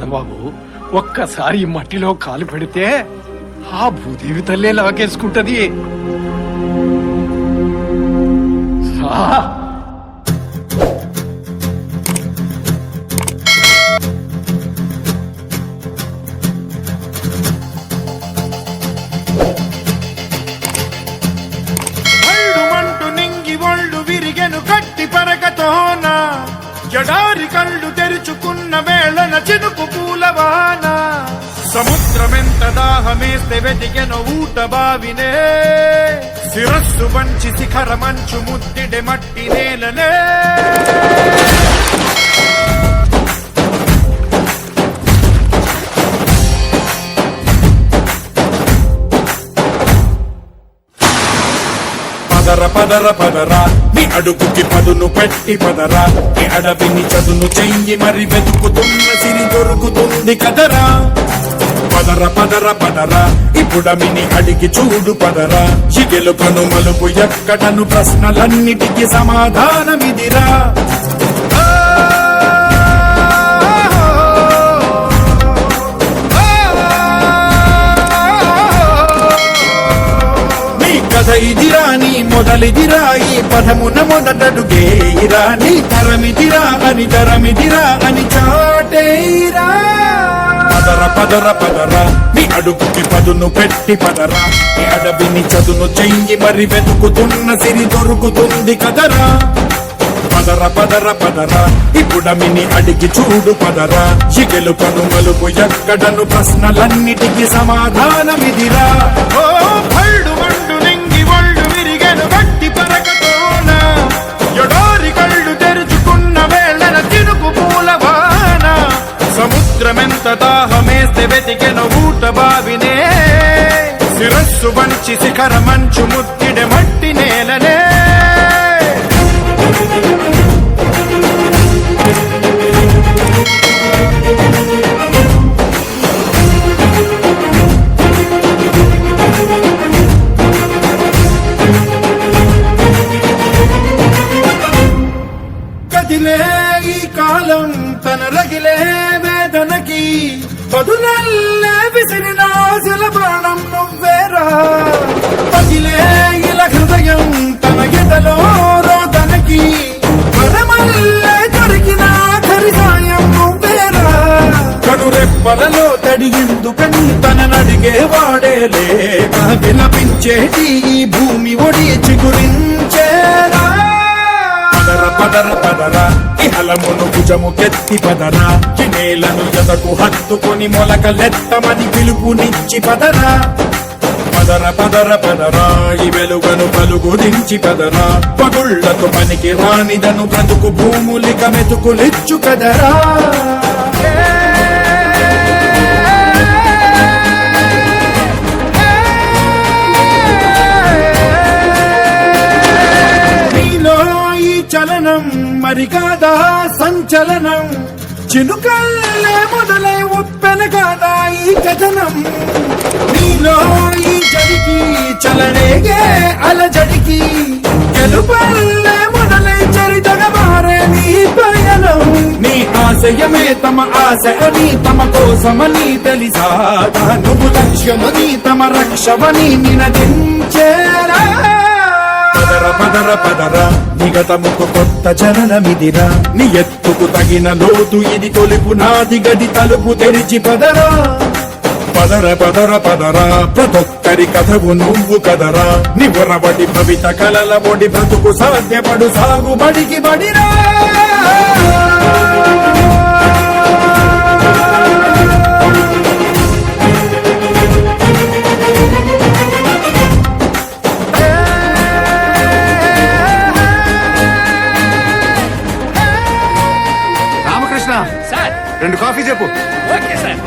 పెదబాబు, ఒక్కసారి ఈ మట్టిలో కాలు పెడితే ఆ భూదేవి తల్లే లాగేసుకుంటది. జడారి కళ్ళు తెరుచుకున్న వేళన చినుకు పూలవాన సముద్రమెంత దాహమేస్తే వెతికెను ఊట బావినే శిరస్సు వంచి శిఖర మంచు ముద్దిడే మట్టి నేలనే పదర పదర పదరా నీ అడుగుకి పదును పెట్టి పదరా నీ అడవిని చదును చెయ్యి మరి వెతుకుతున్న సిరి దొరుకుతుంది కదరా పదర పదర పదరా ఇప్పుడమిని అడిగి చూడు పదరా చిగెలు కను మలుపు ఎక్కడను ప్రశ్నలన్నిటికీ సమాధానమిదిరా ఇదిరా నీ మొదలిదిరా ఈ పదమున మొదటడుగేయిరా నీ తరమిదిరా అని చాటేరా పదర పదర పదరా నీ అడుగుకి పదును పెట్టి పదరా నీ అడవిని చదును చెయ్యి మరి వెతుకుతున్న సిరి దొరుకుతుంది కదరా పదర పదర పదరా ఇప్పుడమిని అడిగి చూడు పదరా చిగెలు కను మలుపు ఎక్కడను ప్రశ్నలన్నిటికీ సమాధానమిదిరా ఓ భళ్ళు మండు నింగి ఒళ్ళు విరిగెను గట్టి పరకతోన ఎడారి కళ్ళు తెరుచుకున్న వేళన చినుకు పూలవాన సముద్రమెంత దాహమేస్తే వెతికెను ఊట బావినే శిరస్సు వంచి శిఖర మంచు ముద్దిడే మట్టి నేలనే కదిలే ఈ కాలం తన రగిలే వేదనకి పదునల్లే విసిరిన ఆశల ప్రాణం నువ్వేరా పగిలే ఇలా హృదయం తన ఎదలో రోదనకి పరమల్లే దొరికిన ఆఖరి సాయం నువ్వేరా కనురెప్పలలో తడి ఎందుకని తననడిగే వాడేలే విలపించేటి ఈ భూమి ఒడి చిగురించేరా పదర పదరా ఇహలమును భుజము కెత్తి పదరా నేలను ఎదకు హత్తుకొని మొలకలెత్తమని పిలుపునిచ్చి పదరా పదర పదర పదరా ఈ వెలుగను పలుగురించి పదరా పగుళ్లకు పనికి రానిదను బ్రతుకు భూములిక మెతుకులిచ్చు కదరా చలనం మరి కాదా సంచలనం చినుకల్లే మొదలై ఉప్పెన కాదా ఈ కథనం నీలో ఈ జడికి చలనేగే అలజడికి గెలుపల్లే మొదలై చరితగా మారే నీ పయనం నీ ఆశయమే తమ ఆశ అని తమ కోసమని తెలిసా నువ్వు లక్ష్యమని తమ రక్షమని నినదించేరా పదర పదర పదరా నిగతముకు కొత్త జననమిదిరా నీ ఎత్తుకు తగిన లోతు ఇది తొలుపు నాది గది తలుపు తెరిచి పదరా పదర పదర పదరా ప్రతొక్కరి కథవు నువ్వు కదరా నివరబడి భవిత కలల బొడి బ్రతుకు సాధ్యపడు సాగుబడికి బడిరా సార్ 2 కాఫీ చెప్పు. Okay sir.